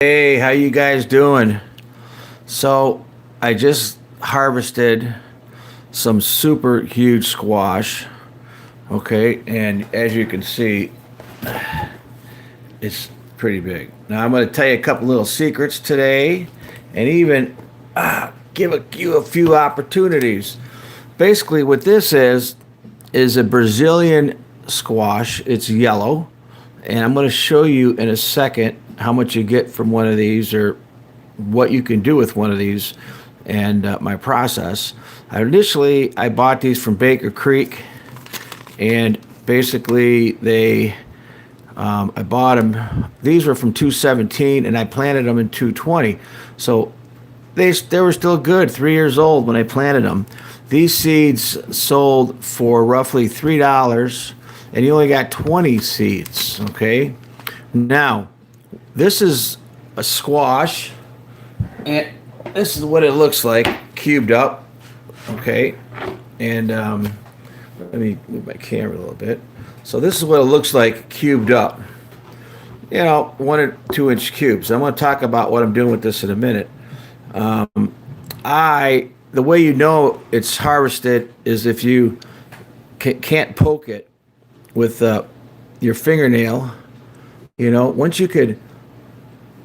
Hey, how you guys doing? So, I just harvested some super huge squash, okay? And as you can see, it's pretty big. Now, I'm going to tell you a couple little secrets today and even you a few opportunities. Basically, what this is a Brazilian squash. It's yellow, and I'm going to show you in a second how much you get from one of these or what you can do with one of these and my process. I bought these from Baker Creek, and basically I bought them. These were from 217, and I planted them in 220. So they were still good, 3 years old when I planted them. These seeds sold for roughly $3, and you only got 20 seeds. Okay, now this is a squash, and this is what it looks like cubed up. Okay, and let me move my camera a little bit. So this is what it looks like cubed up. 1 or 2 inch cubes. I'm going to talk about what I'm doing with this in a minute. The way you know it's harvested is if you can't poke it with your fingernail.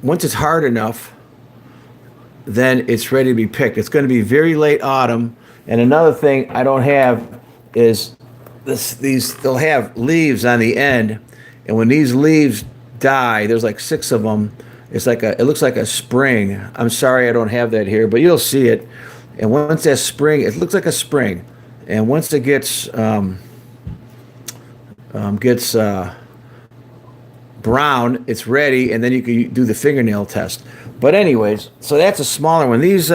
Once it's hard enough, then it's ready to be picked. It's going to be very late autumn. And another thing I don't have is they'll have leaves on the end, and when these leaves die, there's like 6 of them. It looks like a spring. I'm sorry I don't have that here, but you'll see it. And once that spring, it looks like a spring. And once it gets brown, it's ready, and then you can do the fingernail test. But anyways, so that's a smaller one. These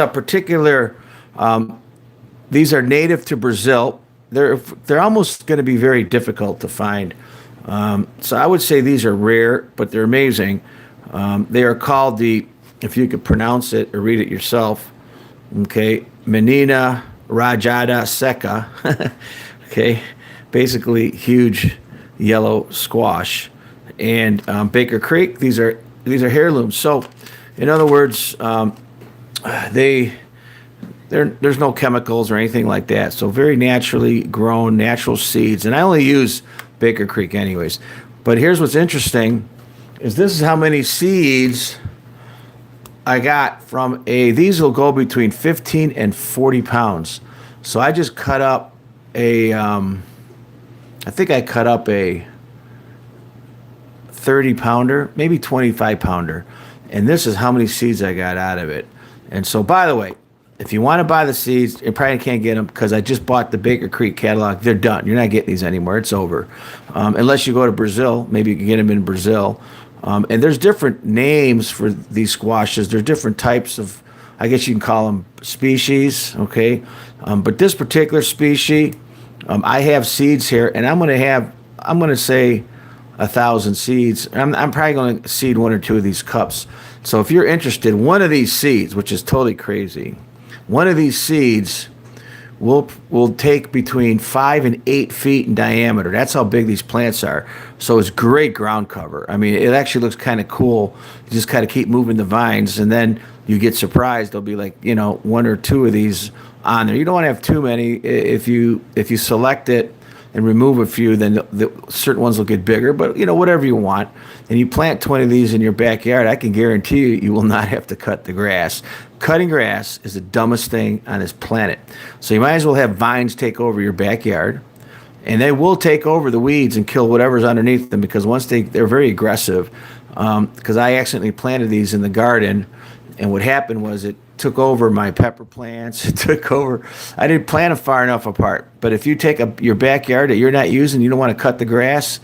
these are native to Brazil. They're almost going to be very difficult to find. So I would say these are rare, but they're amazing. They are called if you could pronounce it or read it yourself, okay, Menina Rajada Seca. Okay, basically huge yellow squash. And Baker Creek, these are heirlooms. So, in other words, there's no chemicals or anything like that. So very naturally grown, natural seeds. And I only use Baker Creek anyways. But here's what's interesting is this is how many seeds I got from these will go between 15 and 40 pounds. So I just cut up I think I cut up a 30 pounder, maybe 25 pounder. And this is how many seeds I got out of it. And so, by the way, if you want to buy the seeds, you probably can't get them because I just bought the Baker Creek catalog. They're done. You're not getting these anymore. It's over. Unless you go to Brazil. Maybe you can get them in Brazil. And there's different names for these squashes. There's different types of, I guess you can call them species, okay? But this particular species, I have seeds here, and I'm going to say 1,000 seeds. I'm probably going to seed 1 or 2 of these cups. So if you're interested, one of these seeds, which is totally crazy, one of these seeds will take between 5 and 8 feet in diameter. That's how big these plants are. So it's great ground cover. I mean, it actually looks kind of cool. You just kind of keep moving the vines, and then you get surprised. There'll be like 1 or 2 of these on there. You don't want to have too many. If you select it and remove a few, then certain ones will get bigger, but whatever you want. And you plant 20 of these in your backyard, I can guarantee you will not have to cut the grass. Cutting grass is the dumbest thing on this planet. So you might as well have vines take over your backyard, and they will take over the weeds and kill whatever's underneath them, because once they're very aggressive. Because I accidentally planted these in the garden, and what happened was it took over my pepper plants. It took over. I didn't plant them far enough apart. But if you take your backyard that you're not using, you don't want to cut the grass,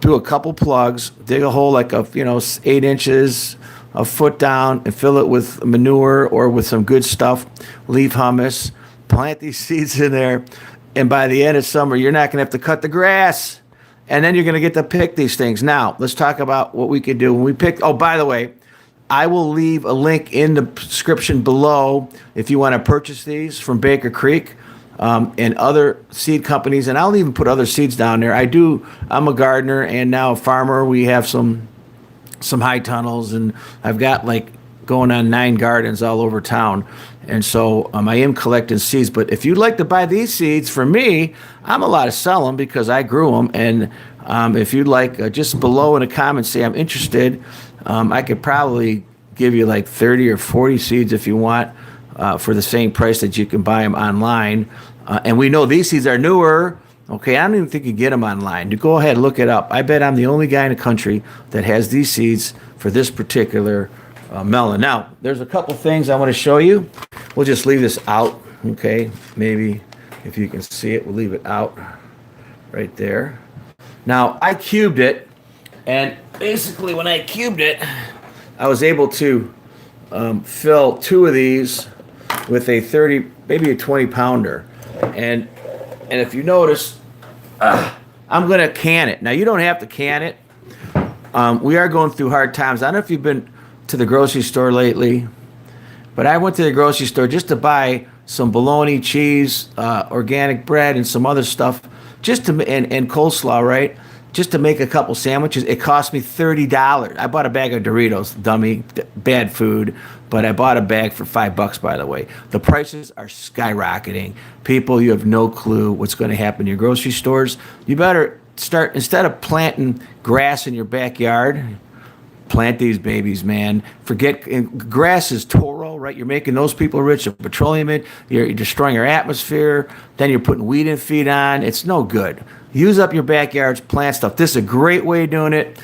do a couple plugs, dig a hole like 8 inches, a foot down, and fill it with manure or with some good stuff, leaf hummus, plant these seeds in there, and by the end of summer, you're not going to have to cut the grass. And then you're going to get to pick these things. Now, let's talk about what we can do when we pick. Oh, by the way, I will leave a link in the description below if you want to purchase these from Baker Creek and other seed companies. And I'll even put other seeds down there. I'm a gardener and now a farmer. We have some some high tunnels, and I've got like going on 9 gardens all over town. And so I am collecting seeds. But if you'd like to buy these seeds for me, I'm allowed to sell them because I grew them. And if you'd like, just below in the comments, say I'm interested, I could probably give you like 30 or 40 seeds if you want for the same price that you can buy them online. And we know these seeds are newer. Okay, I don't even think you get them online. You go ahead, look it up. I bet I'm the only guy in the country that has these seeds for this particular melon. Now, there's a couple things I want to show you. We'll just leave this out, okay? Maybe if you can see it, we'll leave it out right there. Now, I cubed it, and basically when I cubed it, I was able to fill 2 of these with a 30, maybe a 20 pounder. And if you notice, I'm going to can it. Now, you don't have to can it. We are going through hard times. I don't know if you've been to the grocery store lately, but I went to the grocery store just to buy some bologna, cheese, organic bread, and some other stuff, just to and coleslaw, right? Just to make a couple sandwiches. It cost me $30. I bought a bag of Doritos, dummy, bad food, but I bought a bag for $5, by the way. The prices are skyrocketing. People, you have no clue what's going to happen in your grocery stores. You better start, instead of planting grass in your backyard, plant these babies, man. Forget, grass is Toro, right? You're making those people rich. Petroleum, you're destroying our atmosphere. Then you're putting weed and feed on. It's no good. Use up your backyards, plant stuff. This is a great way of doing it.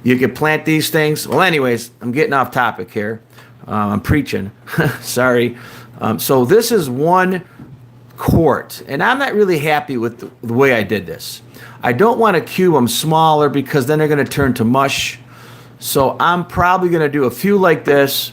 You can plant these things. Well, anyways, I'm getting off topic here. I'm preaching. Sorry. So this is 1 quart, and I'm not really happy with the way I did this. I don't want to cube them smaller because then they're going to turn to mush. So I'm probably going to do a few like this,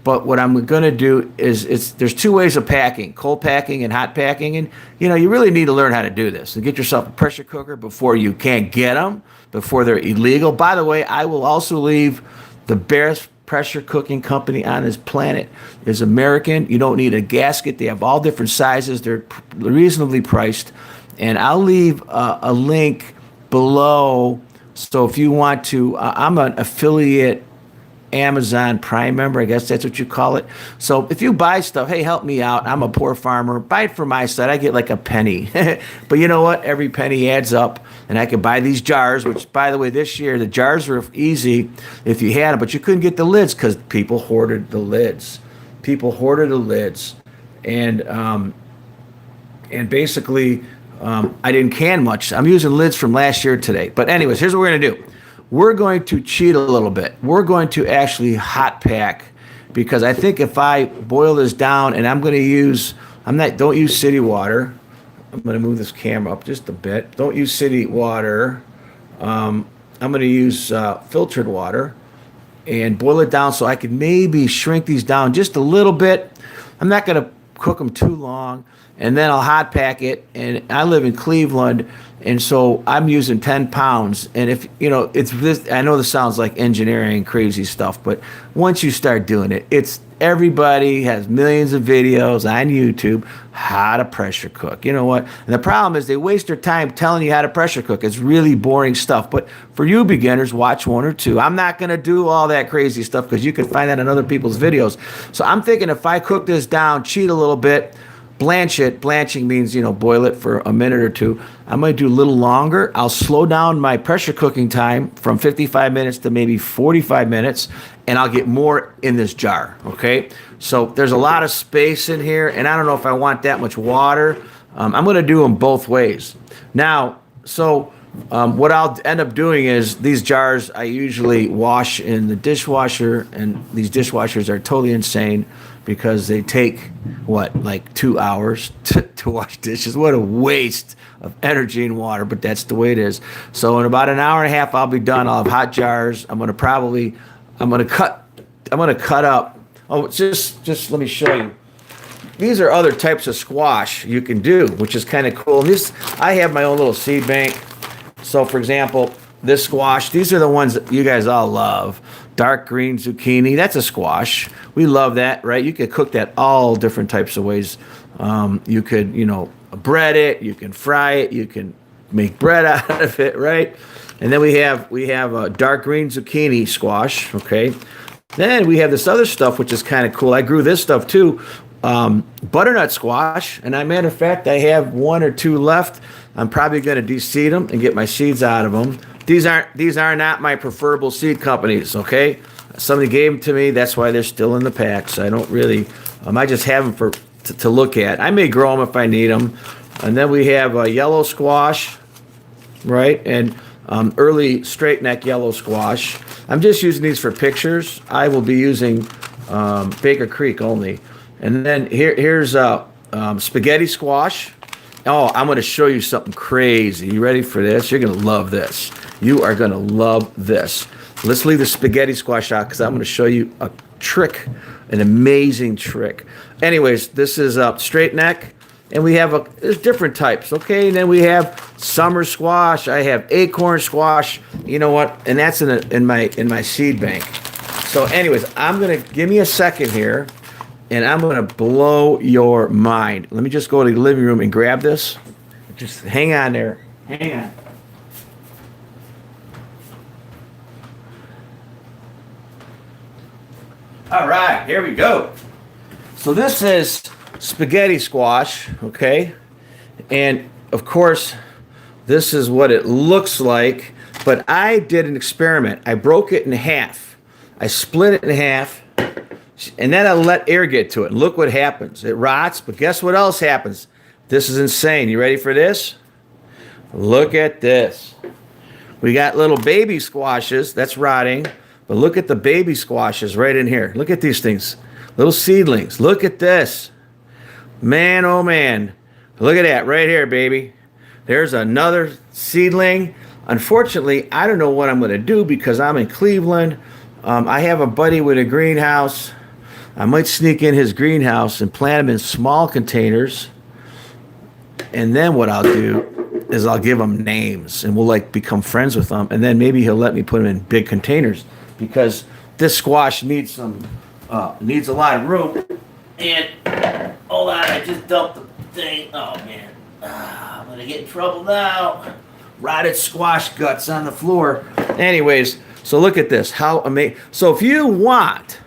but what I'm going to do is there's 2 ways of packing, cold packing and hot packing. And, you really need to learn how to do this and get yourself a pressure cooker before you can't get them, before they're illegal. By the way, I will also leave the best pressure cooking company on this planet is American. You don't need a gasket. They have all different sizes. They're reasonably priced. And I'll leave a link below. So if you want to, I'm an affiliate Amazon Prime member, I guess that's what you call it. So if you buy stuff, hey, help me out. I'm a poor farmer. Buy it from my side. I get like a penny. But you know what? Every penny adds up. And I could buy these jars, which, by the way, this year, the jars were easy if you had them, but you couldn't get the lids because people hoarded the lids. People hoarded the lids. And basically, I didn't can much. I'm using lids from last year today. But anyways, here's what we're going to do. We're going to cheat a little bit. We're going to actually hot pack because I think if I boil this down, and I'm going to use, don't use city water. I'm going to move this camera up just a bit. Don't use city water. I'm going to use filtered water and boil it down so I could maybe shrink these down just a little bit. I'm not going to cook them too long, and then I'll hot pack it. And I live in Cleveland, and so I'm using 10 pounds. And if it's this, I know this sounds like engineering crazy stuff, but once you start doing it, everybody has millions of videos on YouTube how to pressure cook. You know what? And the problem is they waste their time telling you how to pressure cook. It's really boring stuff. But for you beginners, watch 1 or 2. I'm not going to do all that crazy stuff because you can find that in other people's videos. So I'm thinking if I cook this down, cheat a little bit, blanch it. Blanching means, boil it for a minute or 2. I'm going to do a little longer. I'll slow down my pressure cooking time from 55 minutes to maybe 45 minutes, and I'll get more in this jar, okay? So there's a lot of space in here, and I don't know if I want that much water. I'm going to do them both ways. Now, so what I'll end up doing is these jars I usually wash in the dishwasher, and these dishwashers are totally insane because they take, like 2 hours to wash dishes. What a waste of energy and water, but that's the way it is. So in about an hour and a half, I'll be done. I'll have hot jars. I'm going to cut up. Oh, just let me show you. These are other types of squash you can do, which is kind of cool. I have my own little seed bank. So for example, this squash, these are the ones that you guys all love. Dark green zucchini, that's a squash. We love that, right? You could cook that all different types of ways. You could, bread it, you can fry it, you can make bread out of it, right? And then we have a dark green zucchini squash. Okay. Then we have this other stuff which is kind of cool. I grew this stuff too, butternut squash. And matter of fact, I have 1 or 2 left. I'm probably going to deseed them and get my seeds out of them. These are not my preferable seed companies. Okay. Somebody gave them to me. That's why they're still in the packs. I don't really. I just have them to look at. I may grow them if I need them. And then we have a yellow squash, right? And early straight neck yellow squash. I'm just using these for pictures. I will be using Baker Creek only. And then here's spaghetti squash. Oh, I'm going to show you something crazy. You ready for this? You're going to love this. You are going to love this. Let's leave the spaghetti squash out because I'm going to show you a trick, an amazing trick. Anyways, this is straight neck, and we have there's different types, okay? And then we have summer squash. I have acorn squash. You know what? And that's in my seed bank. So, anyways, give me a second here, and I'm gonna blow your mind. Let me just go to the living room and grab this. Just hang on there. Hang on. All right, here we go. So this is spaghetti squash, okay? And of course, this is what it looks like, but I did an experiment. I broke it in half. I split it in half, and then I let air get to it. And look what happens. It rots, but guess what else happens? This is insane. You ready for this? Look at this. We got little baby squashes. That's rotting. But look at the baby squashes right in here. Look at these things. Little seedlings. Look at this. Man, oh man. Look at that right here, baby. There's another seedling. Unfortunately, I don't know what I'm going to do because I'm in Cleveland. I have a buddy with a greenhouse. I might sneak in his greenhouse and plant them in small containers. And then what I'll do is I'll give him names and we'll become friends with them. And then maybe he'll let me put them in big containers. Because this squash needs a lot of room. And hold on, I just dumped the thing. Oh man, I'm gonna get in trouble now. Rotted squash guts on the floor. Anyways, so look at this. How amazing! So if you want,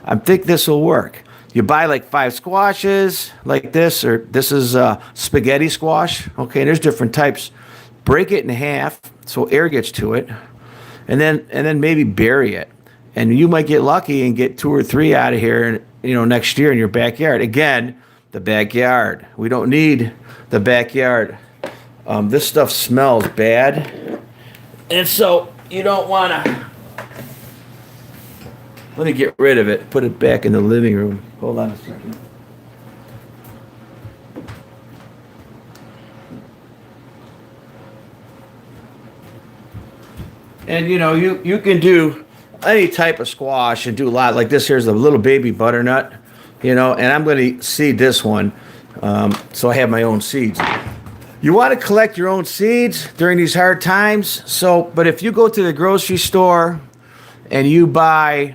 I think this will work. You buy 5 squashes like this, or this is spaghetti squash. Okay, and there's different types. Break it in half so air gets to it. And then maybe bury it, and you might get lucky and get 2 or 3 out of here, next year in your backyard. Again, the backyard. We don't need the backyard. This stuff smells bad, and so you don't want to. Let me get rid of it. Put it back in the living room. Hold on a second. And you can do any type of squash and do a lot. Like this here's a little baby butternut, and I'm going to seed this one. So I have my own seeds. You want to collect your own seeds during these hard times. But if you go to the grocery store and you buy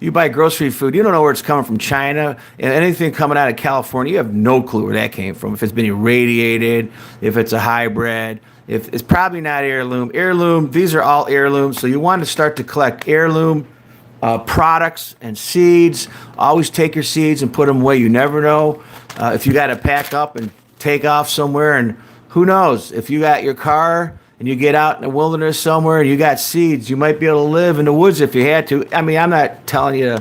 grocery food, you don't know where it's coming from, China, and anything coming out of California, you have no clue where that came from. If it's been irradiated, if it's a hybrid. If it's probably not heirloom. These are all heirlooms. So you want to start to collect heirloom products and seeds. Always take your seeds and put them away. You never know if you got to pack up and take off somewhere. And who knows, if you got your car and you get out in the wilderness somewhere and you got seeds, you might be able to live in the woods if you had to. I mean, I'm not telling you,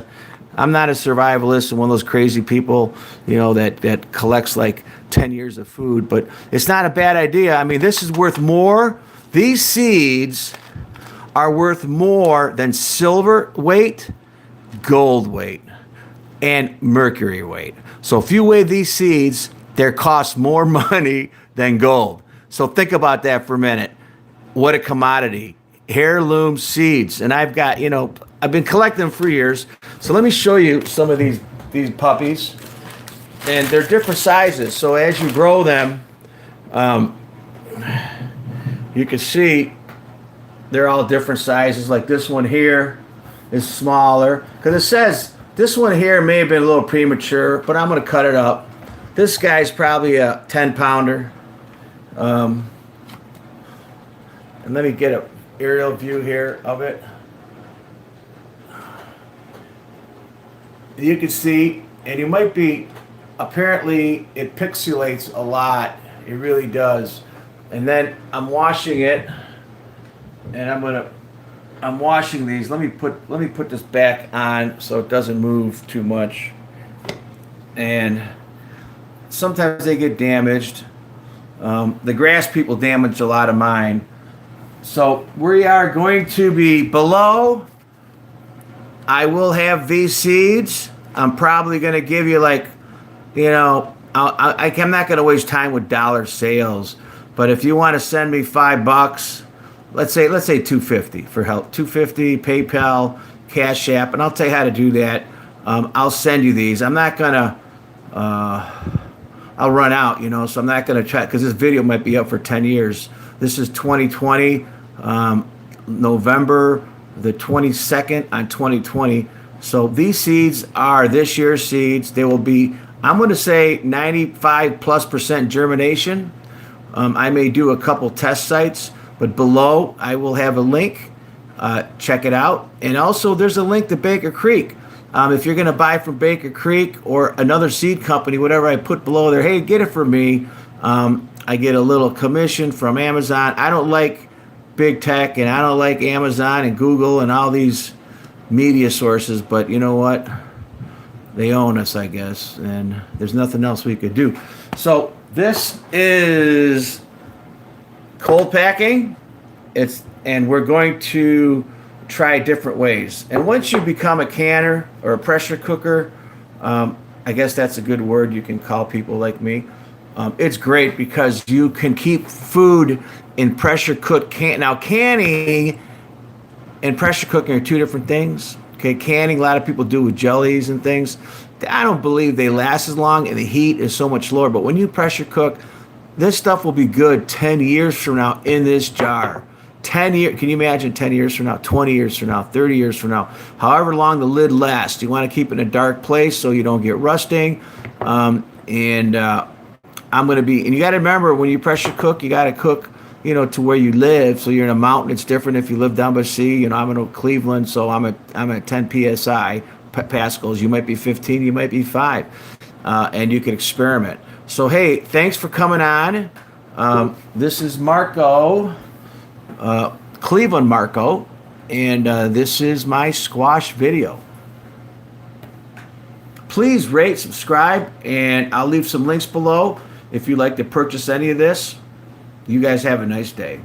I'm not a survivalist and one of those crazy people, that collects 10 years of food, but it's not a bad idea. I mean, this is worth more. These seeds are worth more than silver weight, gold weight, and mercury weight. So if you weigh these seeds, they cost more money than gold. So think about that for a minute. What a commodity. Heirloom seeds. And I've got, I've been collecting them for years. So let me show you some of these puppies. And they're different sizes. So as you grow them, you can see they're all different sizes. Like this one here is smaller. Because it says this one here may have been a little premature, but I'm going to cut it up. This guy's probably a 10-pounder. And let me get an aerial view here of it. You can see, and you might be, apparently it pixelates a lot. It really does. And then I'm washing it, and I'm washing these. Let me put this back on so it doesn't move too much. And sometimes they get damaged. The grass people damaged a lot of mine. So we are going to be below. I will have these seeds. I'm probably going to give you like, I'm not going to waste time with dollar sales. But if you want to send me $5, let's say $250 for help, $250 PayPal, Cash App, and I'll tell you how to do that. I'll send you these. I'm not going to. I'll run out, so I'm not going to try, because this video might be up for 10 years. This is 2020, November the 22nd on 2020. So these seeds are this year's seeds. They will be, I'm going to say 95+% germination. I may do a couple test sites, but below I will have a link. Check it out. And also there's a link to Baker Creek. If you're going to buy from Baker Creek or another seed company, whatever I put below there, hey, get it from me. I get a little commission from Amazon. I don't like big tech, and I don't like Amazon and Google and all these media sources, but you know what? They own us, I guess, and there's nothing else we could do. So this is cold packing. And we're going to try different ways. And once you become a canner or a pressure cooker, I guess that's a good word you can call people like me. It's great because you can keep food in pressure cooked can. Now, canning and pressure cooking are two different things. Okay, canning, a lot of people do with jellies and things. I don't believe they last as long, and the heat is so much lower. But when you pressure cook, this stuff will be good 10 years from now in this jar. 10 years, can you imagine 10 years from now, 20 years from now, 30 years from now, however long the lid lasts. You want to keep it in a dark place so you don't get rusting. I'm going to be, and you got to remember, when you pressure cook, you got to cook, to where you live. So you're in a mountain, it's different if you live down by sea. I'm in Cleveland, so I'm at 10 psi pascals. You might be 15, you might be 5, and you can experiment. So hey, thanks for coming on. This is Marco. Clevelandmarko, and this is my squash video. Please rate, subscribe, and I'll leave some links below if you'd like to purchase any of this. You guys have a nice day.